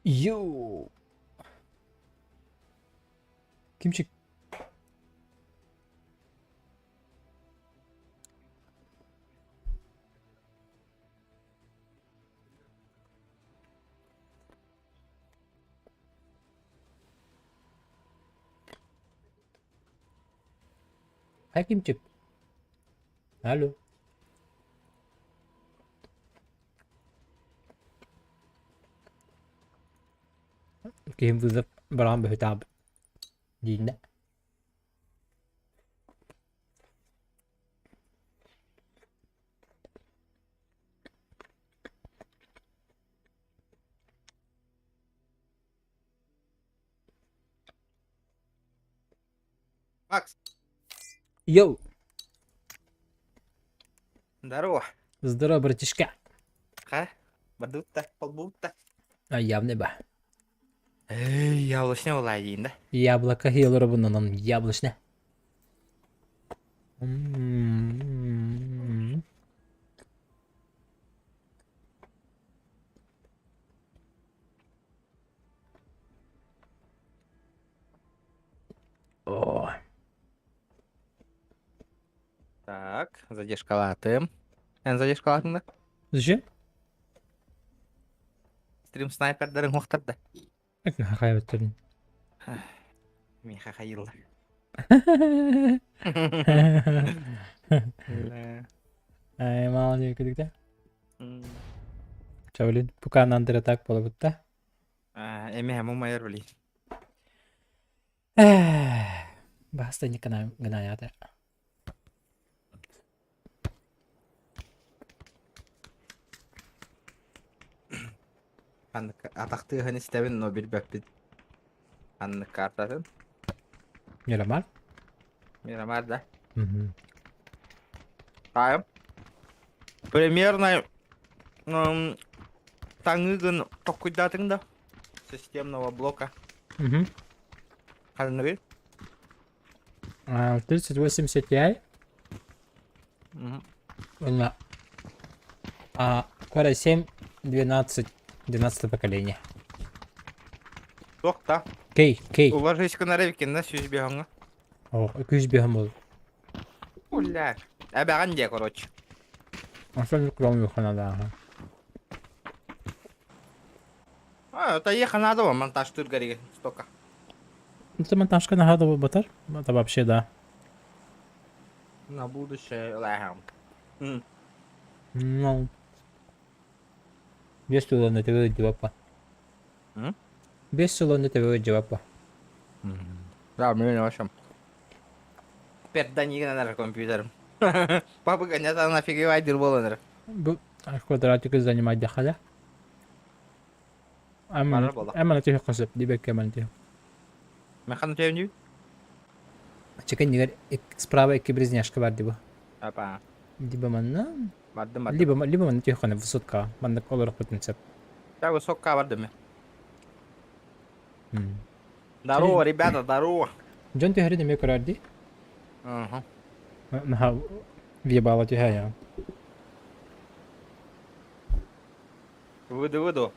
Йоу. Kimçik. Hay Kimçik. Alo. Kim vừa dập bà bị tạm gì đó. Макс, Йоу. здорово. Здорово, братишка. Ха? Бадут-то, полбут-то. А явно ба. Эй, яблочный олай да? Яблоко хилора bundan яблочно. О, Так, задержка латым. Задержка латым да? зачем? Стрим снайпердерин хоқтарды. Как хахаевтер. Мен хахайылды. Ай, мало не кидикте. Чавлин, пока нандыра так болбутта. Эми хэму майор билейін. Баста не гана ята. Атақты ғын істебін, но бір бәппід. Анны картатын. Нормаль? Мирамар да. Угу. Тайым. Примерно таңығын тоққыдатын да. Системного блока. Угу. Қалынығы. 3080 Ti. На Core 7 12 поколения. Тоқта. Кей. Уважись-ка на ревкен, на сюз бегаңа. О, 200 бегам бол. Уля. Бәған де, короче. Ашан кром yok kanada. Это ехать надо, монтаж тут горит столько. Это монтажка на году батар? Это вообще да. На будущее лягам. Ну. Без туда на ТВ джавапа. Без туда на ТВ джавапа. Да, мне в общем. Перда не на компьютер. Папа гонят, она нафигевает дерболанер. Квадратик занимать дахаля. Ama nanti konsep di back kaman nanti. Механ тевню? Чекай нигер справа екі близняшка бар диба. Апа. Диба манна. Бардым. Либо манна тихо высотка. Манна колор потенциал. Я высоко бардым. Здорово, ребята, здорово. Джон ты говоришь, мне корарди? Ага. На въебало тебя я. Выду.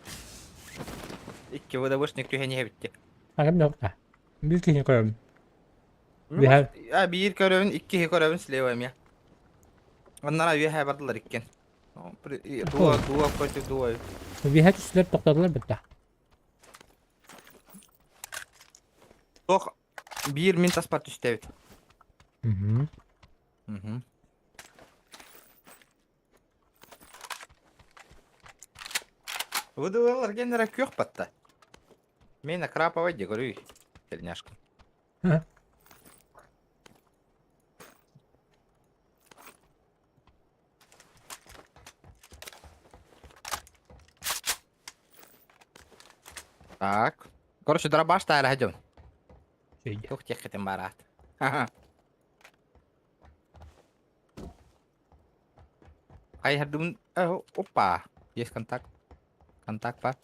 Икки выдавышник тюхене битти. А кем нокта? Билки не корам. Bir körövün, iki körövün sileyim ya. Onlara üye haberdiler ikken. Dua koydu dua. Bir her üstler tokladılar bitti. Tok bir min taspat üstevit. Hı. Выдавалар генера кёх патта. Мена крапова де говорю, тельняшка. Так. Короче, дробаш тайла идем. Ух, тех этим барат. Ай, думаю, опа, есть контакт. Контакт, па.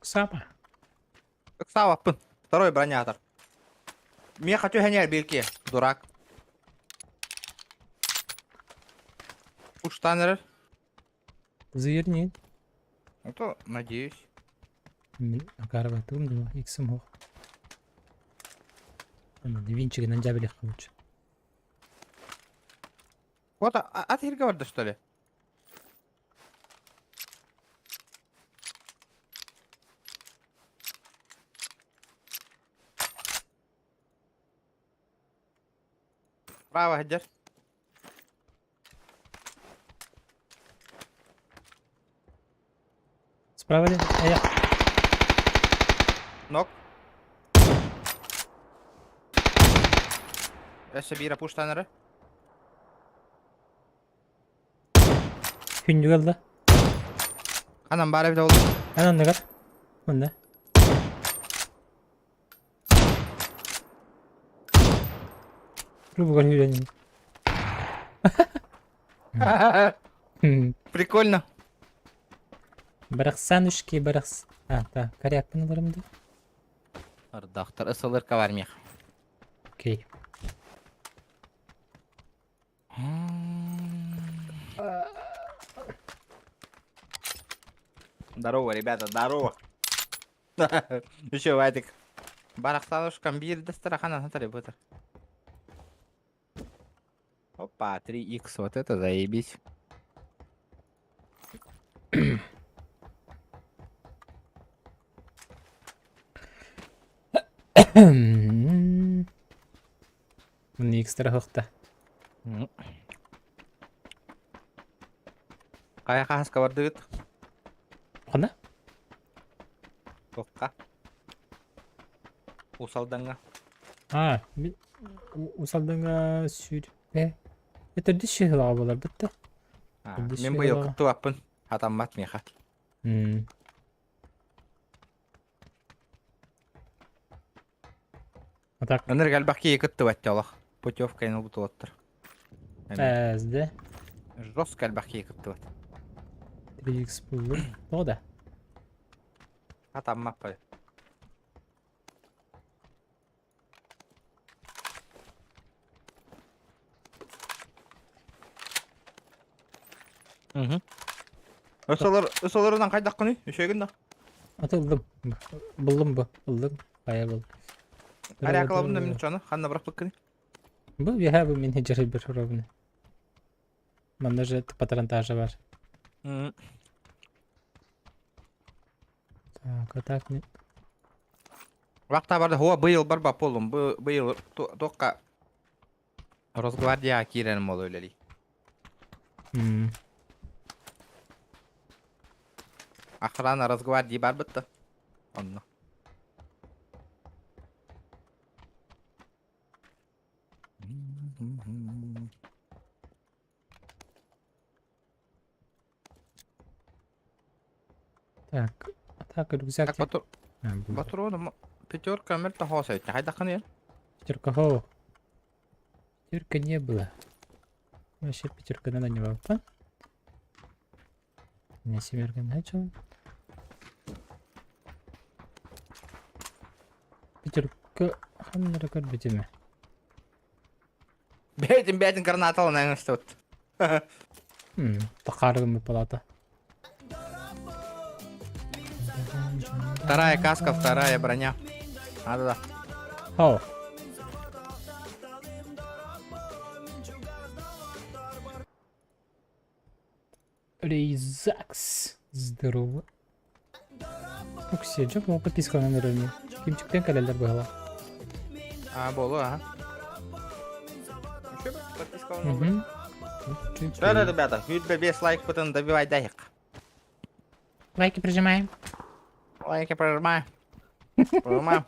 Сапа. Сава, второй бронятор. Мне хочу гонять бельки, дурак. Пуштанер. Зыйыр не? Это, надеюсь. Мен гарбатым да иксим хо. Ана винчигинен жабелек кылчу. Вот, от Ирга варды, что ли? Право, Гаджер. Справа де? Аяк. Нок. Эше бира пуштанер. Күндү калды. Анам бары bir de oldu. Анан дагар. Мында. Рубугар үйренем. Прикольно. Бараксан үшке баракс. Так, коряк пыналарымды. Ардақтар ысылырка бар мех. Окей. Здорово, ребята, здорово. Еще Вадик. Барахталушкам бир дастарахана смотри, бутер. Опа, 3х, вот это заебись. Мына экстра хокта. Кая хаска бардыгыт? Кана? Токка. Усалданга. Усалданга сүйр. Это диши хылага болар битти. Мен быйыл кытту аппын. Атаммат меха. Атак. Аныр галбаки кытту батты алах. Путевка ины буту оттыр. Әзді. Жос галбаки кытту бат. 3x булды. Тода. Атаммат бай. Өсөлөрүнөн кайдак кыны? Үшөгүн да. Атылдым. Булдым бу. Булдым. Кая бол. Ари акылабында мен чаны, ханна бирок быккыны. Бу я бу мен хежери бир уровне. Мында же патронтажы бар. Так, атак не. Вакта барды, хуа быйыл бар ба полум. Быйыл токка Росгвардия киреним ол өлели. Охрана Росгвардии бар бытты. Онно. Так, атак рюкзак. Так, Батурону пятерка мерта хосает. Кайдак кыны? Пятерка хо. Пятерка не было. Вообще пятерка надо не было. У меня семерка начал. Пятерка. Хамнера карбитина. Бәйтін гранат алын әңіз тут. Тақарғым палата. Вторая каска, вторая броня. Да. Хау. Рейзакс. Здорово. Уксе, жоқ, ол подписка на уровне. Кимчиктен кәлелер бұғала. Болу, Еще бы подписка на Да, ребята, видно без лайк, потом добивай дайк. Лайки прижимаем. Лайки прожимаем. Прожимаем.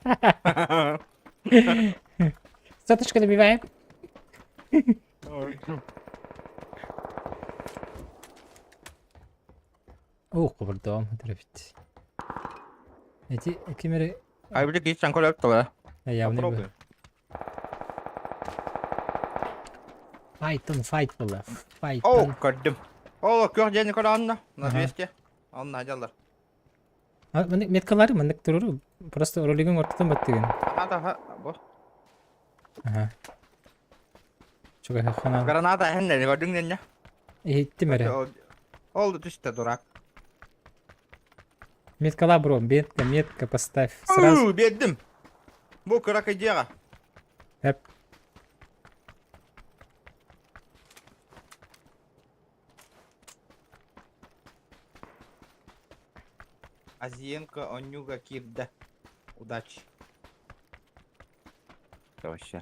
Соточку добиваем. Ух, кубырдом, отрубить. Эти камеры... Айбрик ичан колёк тола. Явный был. Попробуем. Файт было. О, кадым. О, көр денег Анна на 200. Анна аjallar. Меткалары мындык туруру. Просто ролигин ортотон баттыгын. Ага, бо. Ага. Чуга хана. Граната хенне, көрдүң дене. Eğittim öyle. Oldu düştü durak. Метка бро, метка поставь. Сразу. Beddim. Bu krakacıya. Hep. Азиенко, Онюга, Кирда. Удачи. Вообще.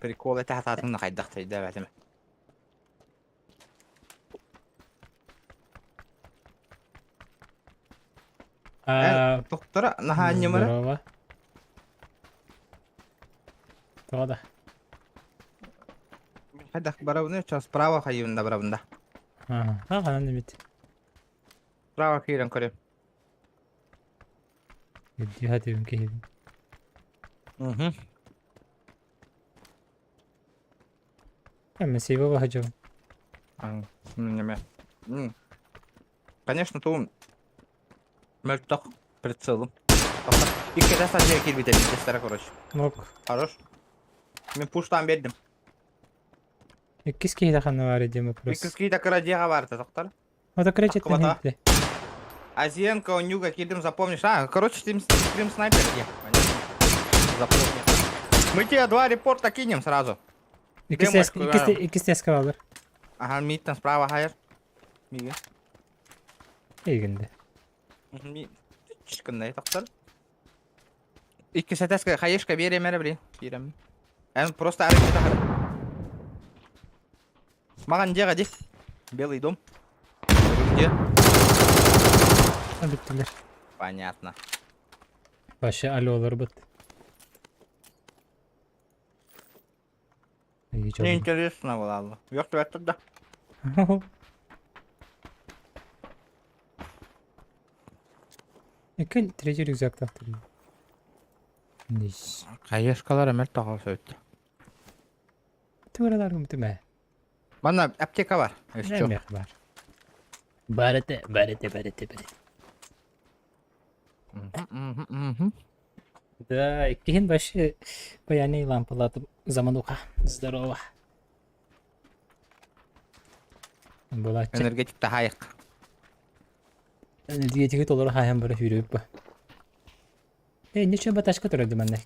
Прикол, это хататың қайдақ тейді бәтіме. Тоқтыра, наға немірі? Здорово. Тода. Қайдақ барабыны, ча справа қайымында барабында. Ага, ага, немет. Справа кейрен көрем. Диға дебім кейдім. Мен сейбі баға жауым. Неме. Конечно, ту мөлттақ прицелым. Икке дәстан жер келбейді, дестері, короче. Мок. Хорош. Мен пуштан бердім. Иккіз кейді қаны бар едем вопрос. Иккіз кейді кірадеға барды, тоқтар. Ода кречеттен Аккубата. хетті. Азиенко, Онюга, Кирдым, запомнишь? Короче, стрим снайпер где? Запомни. Мы тебе 2 репорта кинем сразу. İkisi eski alır. Ага, мидтен справа хайр. Миге. İyi günde. Чишкандай тоқтар. Иккisi тәскі хайышқа берем әрі білейін. Берем. Просто әрекет тақыр. Маған деға де. Белый дом. Где? Bittiler. Понятно. Başı alo olur bıt. İyi Мне çok. интересно было. Ёхту это да. Ekin trecir rüzgar taktırıyor. Niş. Хайышқалар әмәл тағал сөйтті. Tüveralar mı tüme? Бана аптека бар. Ne mi var? Barete. Да, кейін başı bayanı лампалатып zaman oka. Здорово. Bulatçı. Энергетикті хайық. Energetik olarak hayhan böyle yürüyüp bu. Ne çöpe taşka dururdu bende.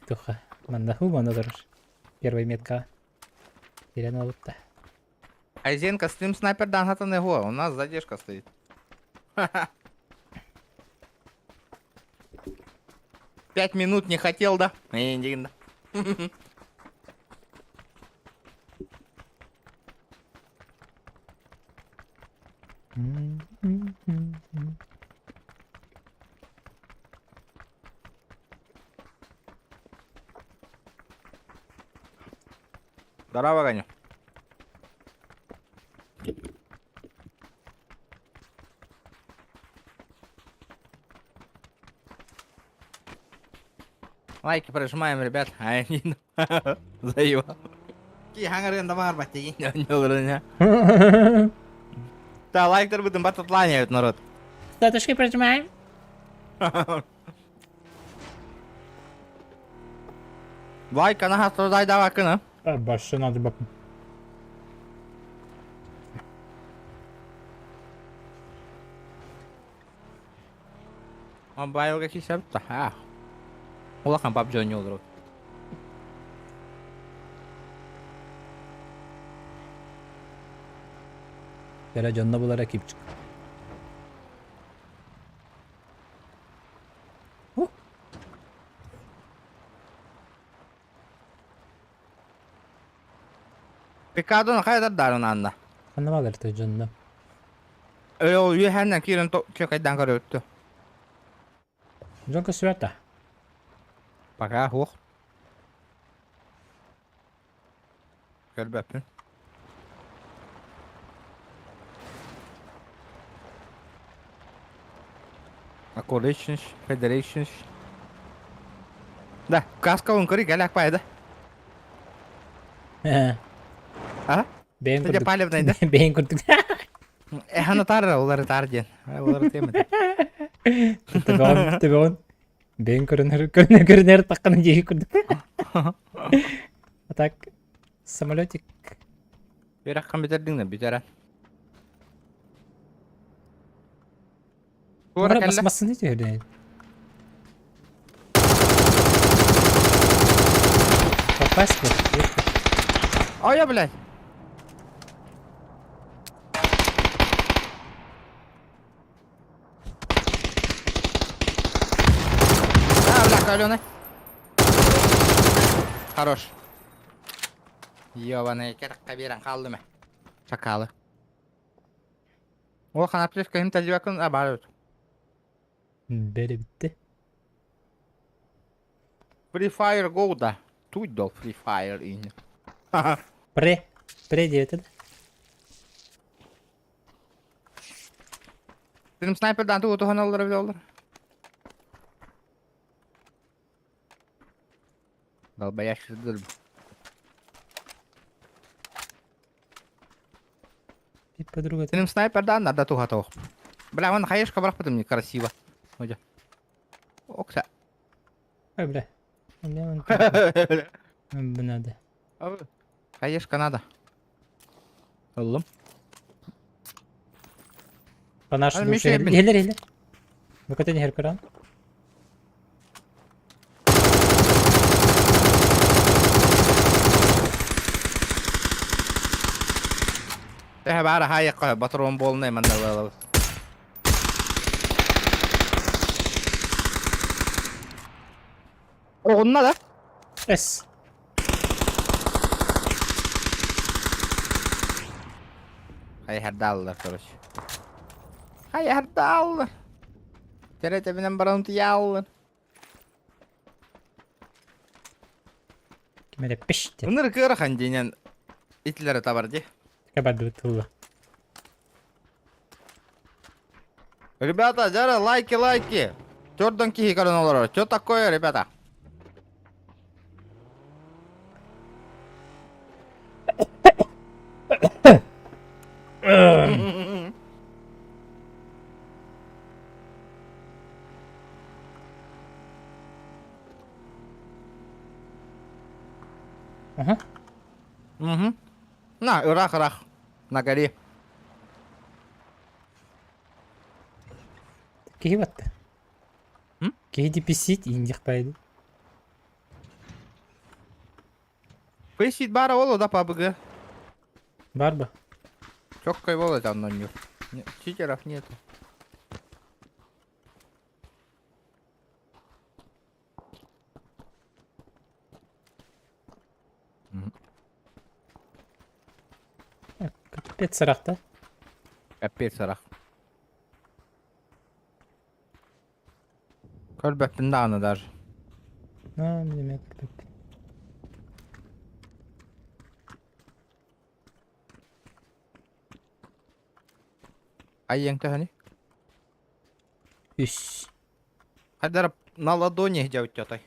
Tuha. Bende hu bana durur. Первый метка. Перен olup da. Айзенко, стрим снайпердан хатан его. У нас задержка стоит. 5 минут не хотел, да? Индигна. Здорово, Ганя. Лайки прожимаем, ребят. Они заебал. Ки хангарын дамар баттеги. Не olur. Да, лайктер будем бататланяют, народ. Статушки прожимаем. Лайк, она хастродай давакына. Başı hadi bakın. Mobile какие сабта. Улахан PUBG не olur. Böyle canına bula rakip çık. Picado hayda darın anda. Anlama galite canına. Öyle oluyor her ne kirin kökaydan karıyordu. Jonka свята. Пока, хух. Gel bakayım. Coalitions, Federations. Да, каска он кори геляк пайда. А? Beyin Tece kurduk. palyevdaydı. Beyin kurduk. Hana tarra onları tarjen. Onları temedi. Tabii on. Beyin görünür takkanın ceyi kurduk. Atak. Samolyotik. Bir rakam bitirdin de bitiren. Тура Тура кәлле. басмасын дейді өйден. Попасть бы. Ая, блядь. Да, бля, каленый. Хорош. Ёбаный, кетаққа берен қалды ме? Шакалы. Ол қанат плешка кім тәжібе күн? Бар өт. Бері бітті. Free Fire Go да. Тут дол Free Fire ине. Пре деп етеді. Сенім снайпердан ту отуған алдар бі алдар. Долбаяш шырдыр бі. И подруга. Сенім снайпердан надо туға тоқ. Бля, вон хаешка бірақ потом некрасиво. Ой, окса. Ой, бля. Мне он надо. Хаешка надо. Oğlum. Панаш Али, душе. Миша, блин. Елер. Баката не херкаран. Бәрі хайыққа батырон болынай манда болы. Оғынна да? Эс. Хайхардаллар, короче. Хайхардаллар. Терете менен баран тияллар. Кемеде пиш деп. Бұныр кырхан дейінен итлері табар де. Кабады тулы. Ребята, жара, лайки. Тёрдон кихи коронолар. Чё такое, ребята? Ага. Угу. На, рах. На горе. Кеги батты. М? Кеги деписит индих пайды. Пейсит бара олу да пабыгы. Бар ба? Чоккой волы там на нее. Читеров нету. Капец сарақта. Капец сарақ. Көлбәптін дағыны даже. Міне Айен төхәне. Үш. Хайдарып на ладони жәуіт жатай.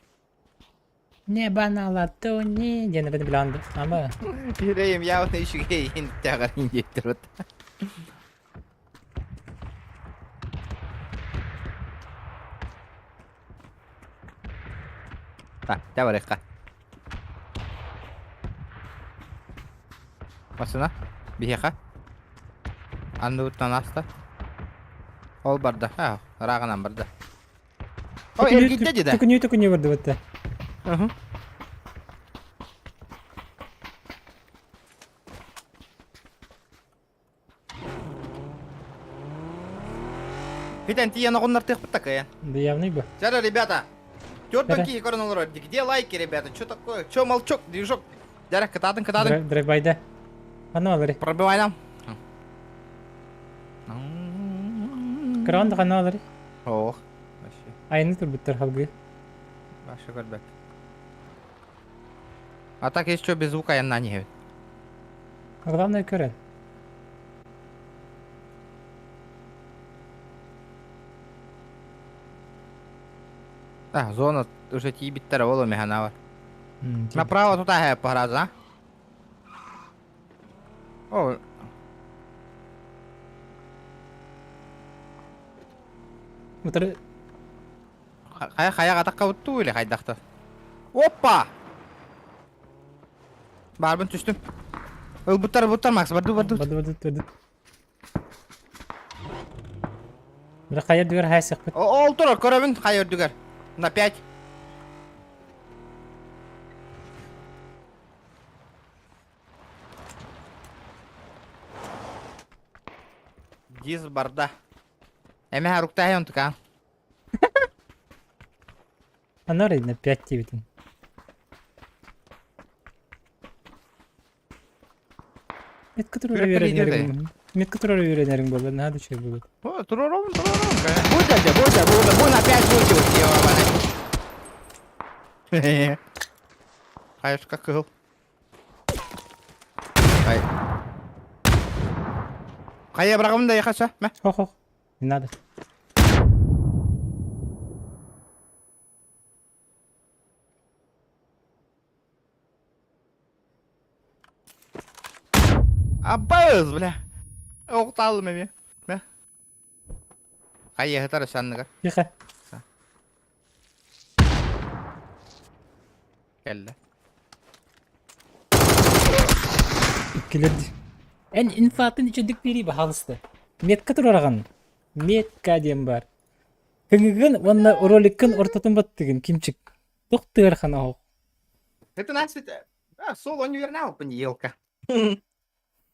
Небо на ладони. Дені бені біланды. Ама. Yüreğim yavru işüge intihar indirdi. Ha, de var ekka. Masına? Bir yaka. Andı uttan hasta. Ol barda. Ha, rağınan barda. O ergitte de. Түкіне барды бітті. Hı hı. Питань, ты я на гоннартых такая. Да явный бы. Сейчас, ребята. Давай. Тёртонки и коронолор. Где лайки, ребята? Что такое? Что молчок, движок? Дярах, катадын. Драйвбайда. Аны алыры. Пробивай нам. Кранды қаны алыры. Ох. Вообще. Айны турбуттар халгы. Вообще горбек. А так есть что без звука я на ней. Главное көрен. А, зона уже тибиттер олу механава. Направо тут ага пограз, а? О. Мутары Хая атаққа өтту или қайдақты? Оппа! Барбын түстім. Бұттар, Макс, барды. бады. Бир кайер дүгөр хайсык бит. Ол тұр, көрөмін қайыр дүгер. На 5. Диз барда. Эме харукта хайон тұка. Анар на 5 тибитин. Метка турара Бирок лидер веренерим. Метка турара веренерим болду. Надо чей болду. О, турором. Будь на 5 будет. Хайш как кыл. Ай. Қайя бірағымда яқаса, мә? Хох. Не надо. Абыз, бля. Оқталым әме. Мә? Қайя ғытары санныға. Йыха. Келді. Иккилерди. En infaatın içindik biri bahalısты. Метка турараган. Метка дем бар. Кыңыгын онна роликкын ортотун баттыгын кимчик. Тоқтыр хана хок. Это нас ведь... сол универнал понеделка.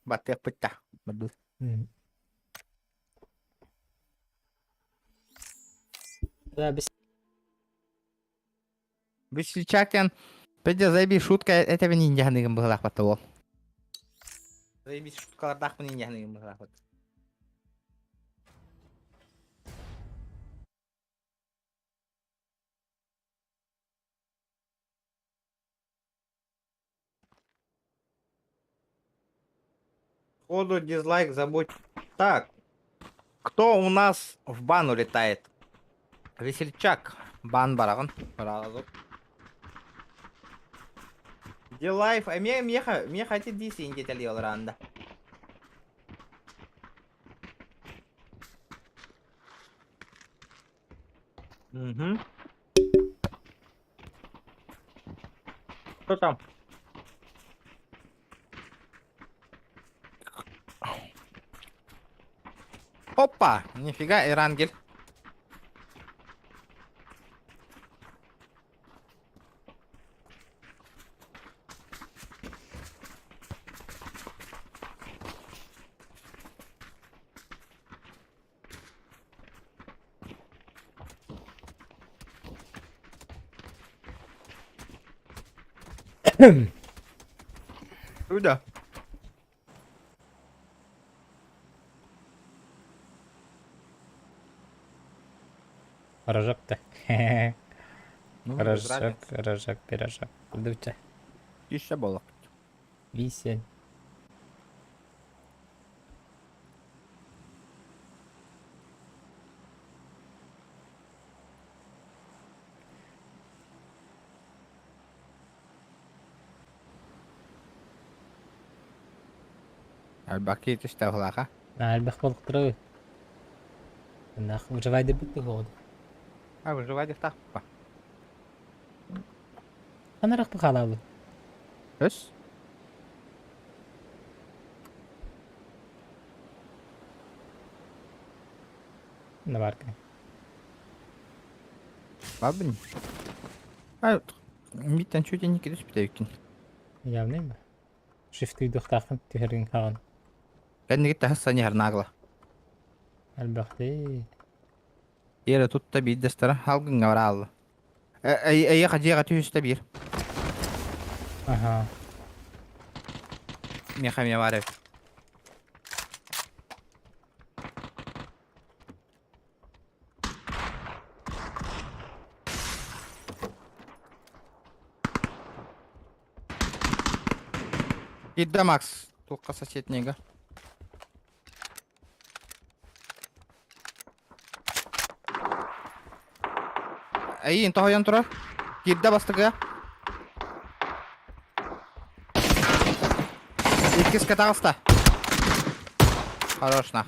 Батыр пытта. Бадус. Да, без... Весельчакен. Пойди, заеби шутка, это не индианыгым была хватало. Заебись шуткалардах мені индианыгым была хватало. Ходу дизлайк забудь. Так. Кто у нас в бан улетает? Весельчак. Бан бараган. Барагазок. Дилайф. Мне хотит диси индетели олранда. Угу. Кто там? Опа! Нифига, Эрангель. Куда? Рожак-то. Ну, Рожак, пирожак. Куда Еще было. Висень. Албаки ты что глаха? Альбах болықтыры. Нах, выживай деп бітті болды. А выживать их так. Қанарақ бұқалалы. Өс? Не бар кен. Бабын. А, миттен чуть не кидеш бітеукен. Явный ба? Шифты дұқтақын түйерген қаған. Кәдімгі тахыса не харнағыла. Әлбақты. Ері тұтта бейдестері халғын ғавара алды. Әйеға жеға түйісті бір. Ага. Меха бар өз. Идда Макс. Тұлқа соседнегі. Әйін тоғайын тұрар. Кирді бастығы. Иккіз катағыста. Хорош нах.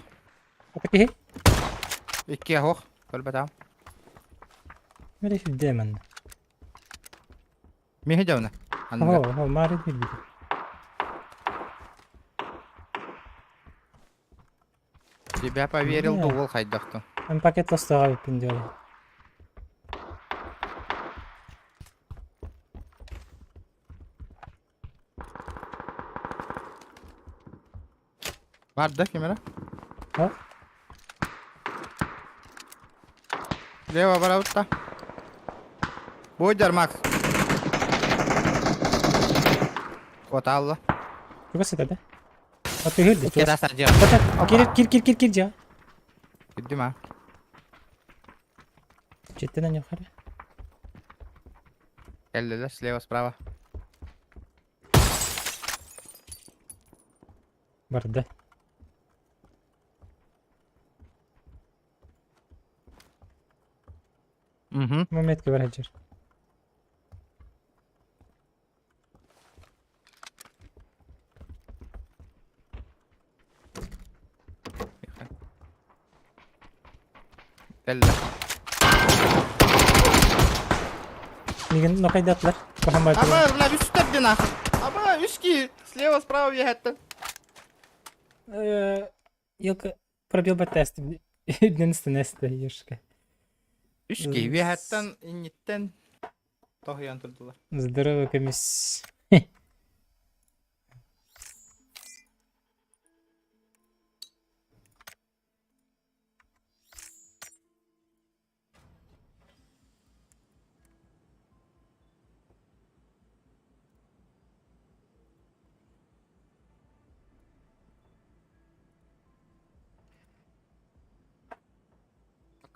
Отакі? Икки ағоқ. Көлбәтам. Мере фиддемін. Мехе жауна. О, марит bir bir. Тебя поверил, Не. дугол хайдақтың. Мен пакет тостаға өппін диyor. Var da kamera. Ha? Leva parautta. Boyder Max. Kota Allah. Coba sih tadi. Atau hirdi. Kita saja. Kir gir ya. Gittim ha. Cidden yukarı. Geldiler слева справа. Vardı. Угу. Mehmet gibi Hacer. Geldiler. Nigin no kaydatlar. Muhammed. Aba бля üstte нахуй. Aba üstki. Слева справа ехать. Yok пробил бы тест. Единственное стоишка. Üstki ехаттан иннеттен тохян турдулар. Здорово, комисс.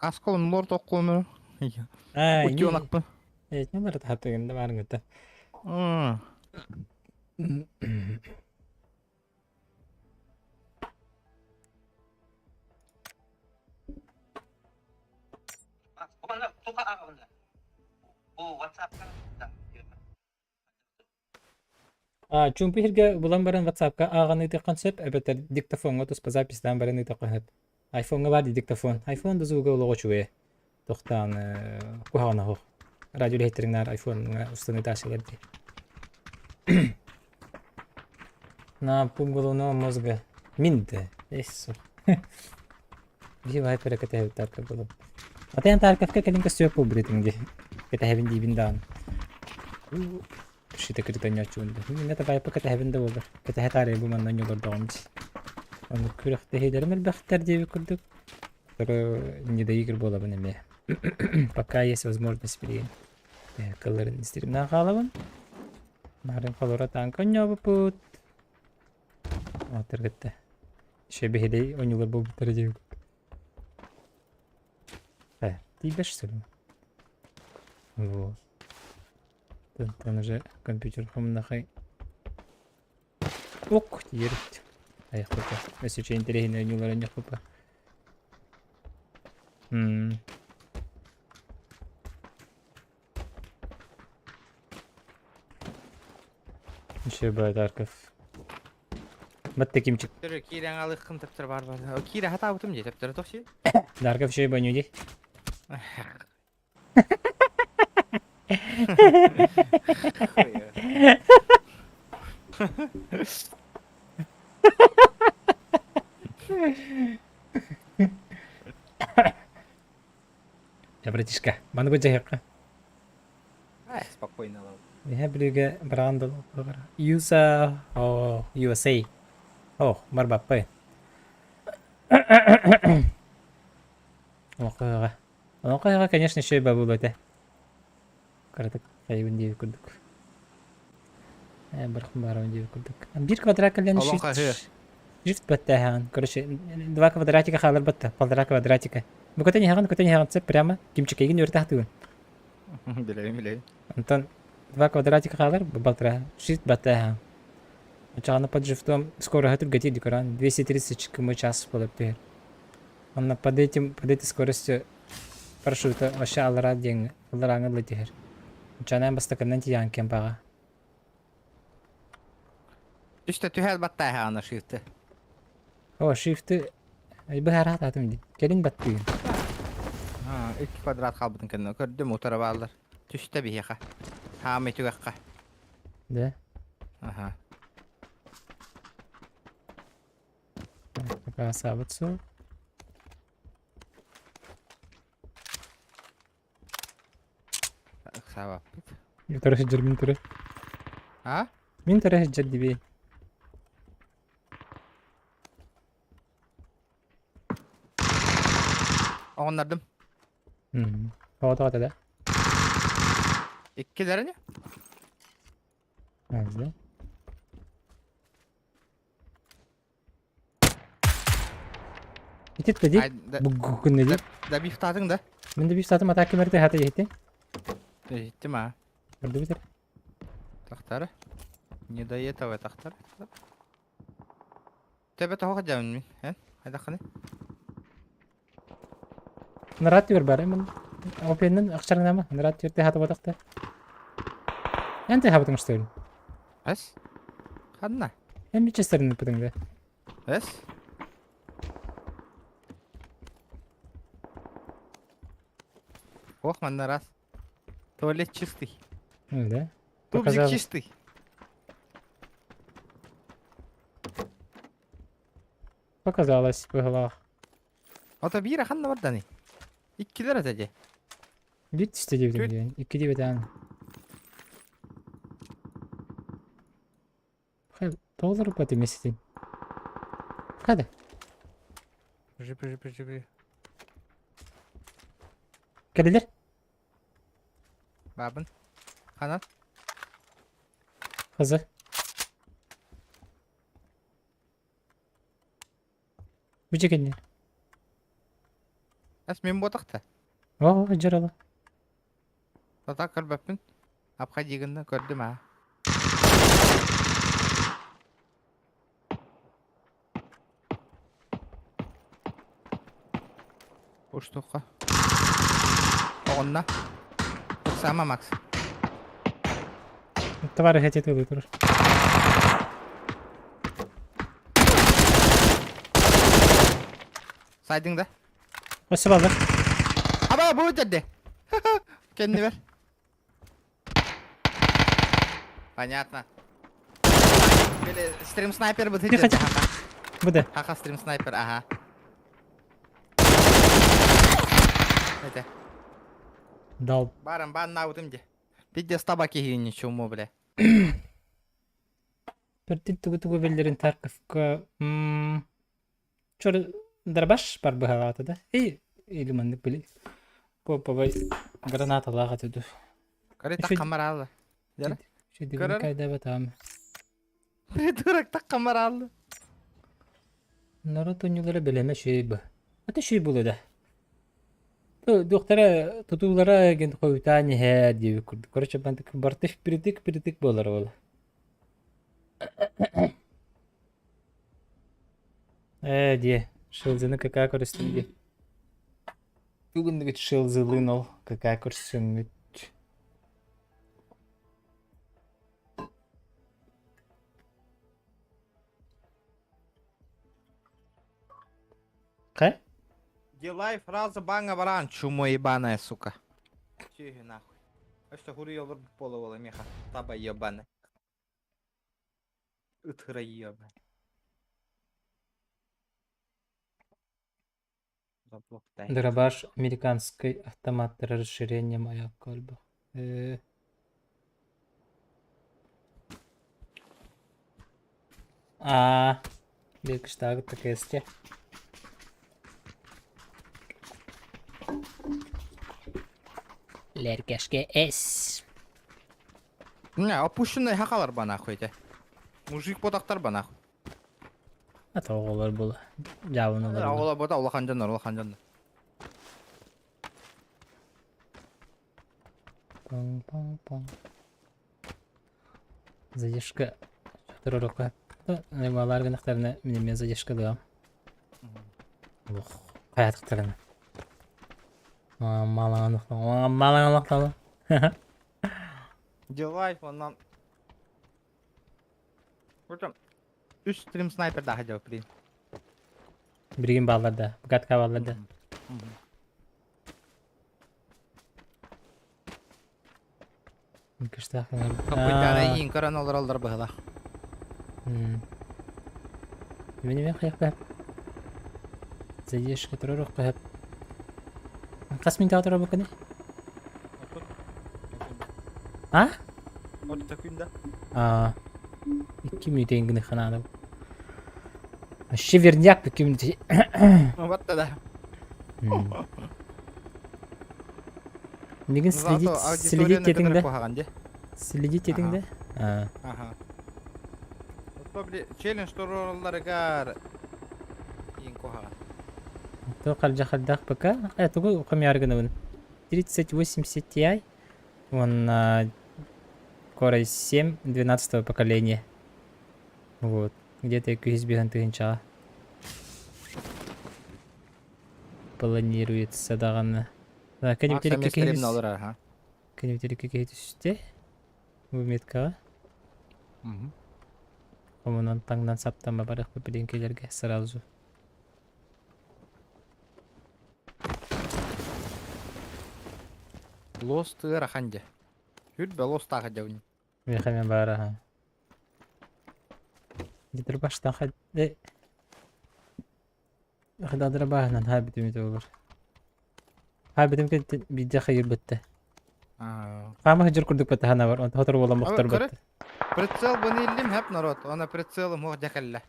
Асколун лорд окуну. А, Утёнок бы. не бар тахату гэнде бар гэнде. Чумпи хирге булан баран WhatsApp-ка аганы тыккан сөп, эбетер диктофонга туспа запистан баран тыккан. iPhone-га бар диктофон. iPhone да зуга улого чуе. Тоқтан кухана хох. Радио лехтерингнар iPhone-га устаны ташыгерди. На пумголоно мозга минде. Эссо. Бивай перекете тарка було. Атен таркавка келинка сөп убритинги. Кете хевинди биндан. Шите критanya чунда. Мине та гайпа кете хевинде булыр. Кете хатаре бу мандан йолор дагымчы. Аны күрәхтә хәйдәремел бәхтәр дип күрдек. Не доигр было бы на мне. Пока есть возможность перейти. Колорин истерим на голову. Нарин колора танка не выпут. Вот это. Еще бегали, он не лобал тарелку. Ты идешь что ли? Вот. Там уже компьютер хомнахай. Ок, ерт. Ай хопа. Если что интересно, не лора не хопа. Еще бывает арков. Вот таким чик. Кирен алыхын тептер бар. Кире хата бутым же тептер токси. Дарков еще баню ди. Я братишка, мангу джахека. Спокойно лав. Я блюга брандал. USA, USA. О, барбапы. Оқиға, конечно, еще и бабу бәті. Қаратық қайбын дейі күрдік. Бірқым барауын дейі күрдік. Bir квадрат кәлені shift бәтті әған. Короче, 2 квадратика қалар бәтті. 1,5 квадратика. Бұл көтен еған цеп прямо кимчикейген өрті ақтығын. Білейм. Антон 2 квадратика қалар бәлтіра. Shift бәтті әған. Очағаны под шифтом скоро гатур гати декоран 230 км в час полептер. Он под этой скоростью парашюта вообще алара деньги, алара летер. Очағаны баста кананти янкен бага. Işte tühel battay ha ana shift'te. О, shift'ı bu her hata atımdı. Gelin battı. Ha, 2 kvadrat kalbıdın kendine. Gördüm motora bağlar. Tüste bir yaka. Ha metü yakka. De. Aha. Пока sabit su. сабап. Тарахи жер мин тара. А? Мин тарахи жер дибе. Оғындардым. Хавата да. Иккелері не? Азда. Итет педи. Ай, да- Бүгүн неди. Да биф татың да? Мен де бир сатым атаки мерте хата жете. Жетті ма? Көрдү битер. Тақтары? Не до этого тақтар? Тебе того жамын мен, ә? Қайда қаны? Нарат йөр бар мен. Опеннен акчарың нама? Нарат йөрте хата батакта. Энте хабытың штөл. Әс? Қадына? Эми честерин путыңда. Әс? Ох, манда раз. Туалет чистый. Да. Тубзик Показалось. чистый. Показалось в головах. Ото бира ханна бар дани. Иккилер атаje. Бит işte Good. diyebilirim. İki diye tane. Hadi doldur pati mesleğin. Hadi. Пыжы. Gelirler. Бабын. Қанат. Hızlı. Bu çekin. Әс мен ботақты. Oo jaralı. Тата көрбәппін. Апқа дегенді көрдім а. Уштуққа. Оғынна. Сама Макс. Товары хотят выиграть. Сайдыңда. Осы балдар. Аба бұл жерде. Кенді бер. Понятно. Стрим снайпер бұл Не хотя- жерде. Bu da. Хаха стрим снайпер, ага. Это. Dal. Барам, бан наудым де. Бидде стаба кейін чуму, бля. Бірден тугу белдерин Тарковка. Чор дарбаш бар bu havada da. İyi limanlık bile. Popovay granat alağa tudu. Кори так Еще- камаралы. Яра? Şey Görür. dedi kayda batam. Придурок так камаралы. Народ oyuncuları beleme şey bu. Hatta şey bulu da. Doktora tutullara gen koyutani he diye kurdu. Korça ben tık bartış biritik bolar ola. Diye. Шилзыны какая көрсөңгү. Бүгүндүгү шилзылын ол какая көрсөңгү. Кай? Делай фразу банга баран, чумо ебаная, сука. Чиги нахуй. А что хури ёлыр половала меха. Таба ебаная. Утыра ебаная. Заблоктай. Дробаш американской автомат расширение моя кольба. Belki işte такесте. Леркешке эс. Не, опущенный хакалар ба нахуй те. Мужик ботактар ба нахуй. Ата оголор бул. Жабын олар. Ола бота улахан жандар. Пам. Задержка. Шатыророка. Наймалар гынактарына мен задержка дагам. Ох, каятыктарына. Малаңалыкталы. Делай оннан. Hocam. 3 stream sniper daha cevap vereyim. Бирген балларда, гатка балларда. Кыштак. Kapıda yiyin karan olur bağla. Мен каяк. Задержка турурок каяк. Кас минут отура баканы? А? Orta kuyunda. А. 2 минут энгине ханада. Вообще верняк 2 минут. Батта да. Неген следить етің да? Ага. Следить етің да? А. Ага. Челлендж тураларыгар ең кохага. То қалжақ пока. Тугу қамярганы бун. 3080 Ti. Он Core i7 12 поколения. Вот. Где-то из бегантынча. Планируется даганы. Да, кенептер кеге түсте. Бу меткага. Онан таңдан саптама барық бөпеленкелерге сразу. Лосты раханде. Хүрбе лостага жауын. Мехамен бара. Дитер баштан хадде. Хададра баһнан хабитим төгөр. Хабитим ке бидде хайыр бетте. Кама хажыр курдук бетте хана бар. Онта хатыр бола мохтар бетте. Прицел буниллим хеп народ. Она прицелом мох дякалла.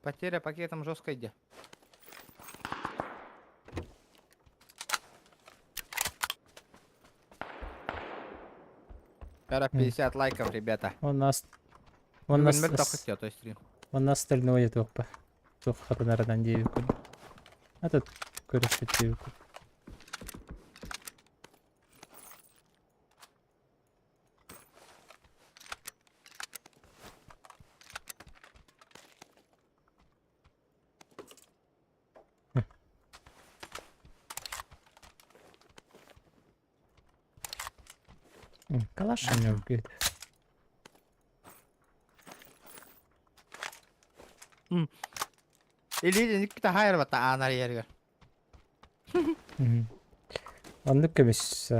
Потеря пакетом жестко иде. Пара 50 лайков, ребята. У нас стальное топа. Тух хатынарадан дейбі күн. Ата көрішті дейбі күн. Калаш у него будет. Или никто хайр бата анар yerger. Anlık kömüş.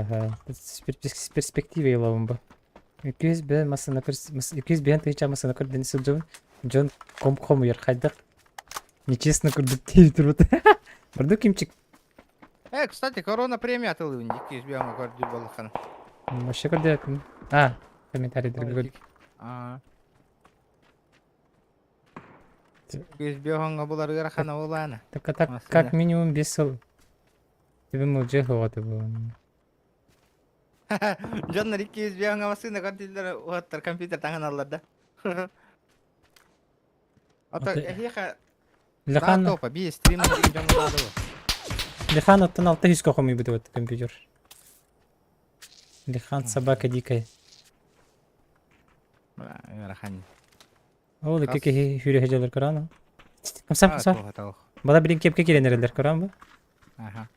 Perspektive yılavım bu. 200 ben masana kır 200 ben тыйча масана кыр денис Джон ком yer хайдак. Нечестно кырдык дейт турбут. Бирдик кимчик. Кстати, корона премия атылды инде 200 бияңа көрдүр болған. Вообще кырды. Комментарийдерге көрдүк. 200 бияңа булар гырахана боланы. Так, как минимум 5 жыл. Тебе мы уже годы было. Джоннар 200 бияңа масына көрдүлөр, оттар компьютер таңан алды. Ата эхиха Лехан топа би стрим деген болады. Лехан оттан 600 кохомый будет вот компьютер. Лехан собака дикая. Гырахан. Ол эки хүрө хежелер көрөм. Камсап. Бала билин кепке келенерлер көрөм бу. Ага.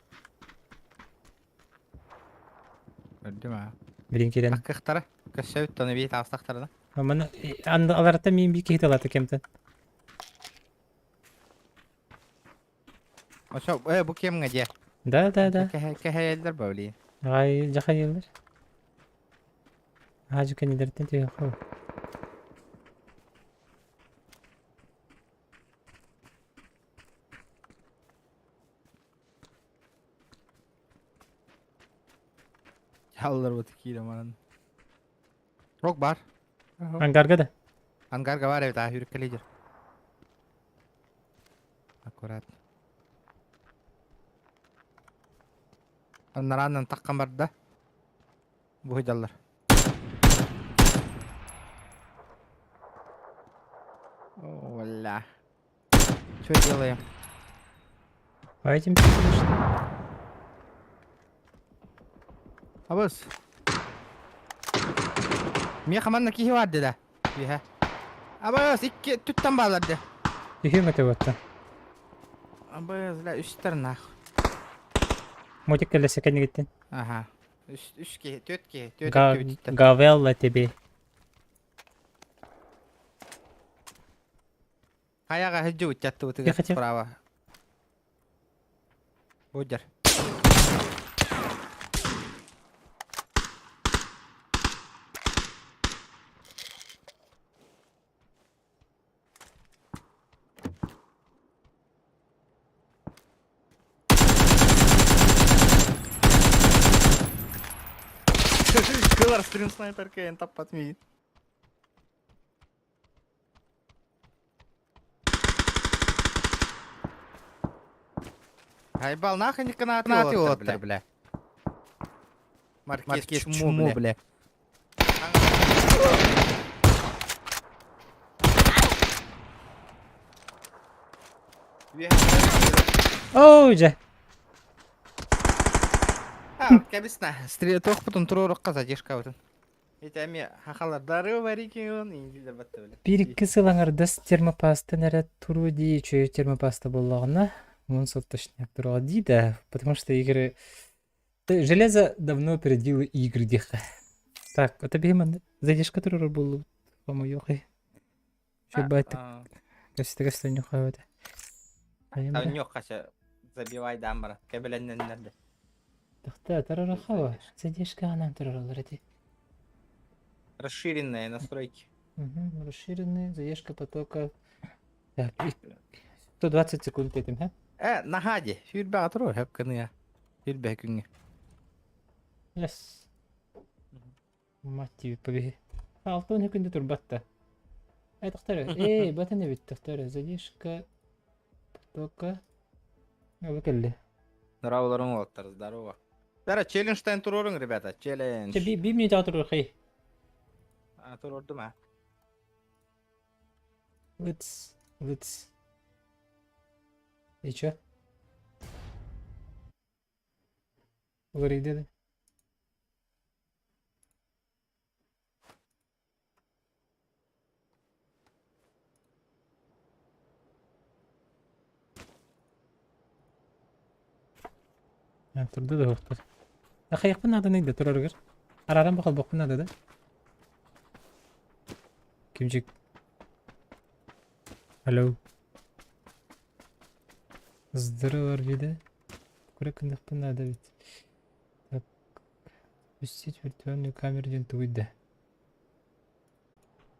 Көрдүм. Билин келен. Акыктары. Көсөйт тоны бейт астактарда. Мана аларта мен бики хит алаты кемтен. Ошо бу кемге же? Да. Кехелдер бөли. Ай жахайылдар. Хажы кенедерден тээ хо. Çallar bu tikiydi man. Rok var. Ангарга да. Ангарга var evet ha yürük kaleci. Аккурат. Нараннан таккан бар да. Бу хыжаллар. Валла. Что делаем? Пойдем пишешь. Абыз. Мен хаманна кихи барды да. Биха. Абыз икки туттан баларды. Тихим это вот. Абыз ла үстернах. Мотик келесе кене гиттин. Ага. Үшке, төтке битті. Гавелла тебе. Қаяға хыджы өтчатты Я өтігі хотел- справа. Өдер. Кылар стрим снайпер кейн таппат мейін. Айбал нахуй не канаты отыр, бля. Маркес чмо, бля. Оу, же. Кәбісна, тоқ бұтын тұрорық қаза дешқа бұтын. Етәме хақалардары бар екен, еңділер бәтті білі. Бір-екі сылаңардас термопаста нәрі тұру дей, чөй термопаста болағына. Он соттошняк тұрға дейді, потому что игры... Железо давно опередило игры деха. Так, это бейман задержка тұрыр болу, по-моему, ёхай. Чё байтық, көстігі стойню қауыды. Нёқ қаша забивай дамбара, кәбіленнен нәрді. Тахта, тарара хава. Задержка анам тарара ларати. Расширенные настройки. Угу, расширенные, задержка потока. Так, 120 секунд этим, а? Нагади, фюрбе атырор, хеп кыны. Фюрбе күңі. Yes. Мать тебе побеги. Алтын секунды тур батта. Тахтара, бата не бит, тахтара. Задержка потока. Выкалли. Здорово, Лоттер, здорово. Дара, челлендж-тайн турорың, ребята, челлендж. Bir minut atırır xey. Турорды ма? Let's. И чё? Говори, деды. Турды да хоқтыр. Қайықпын ады нейді тұрарығыр? Араран бақыл бақпын ады да? Кімчік? Алло. Здорово, вида. Күрі кіндіқпін ады бит. Так. Пустить виртуальную камеру ден туйды.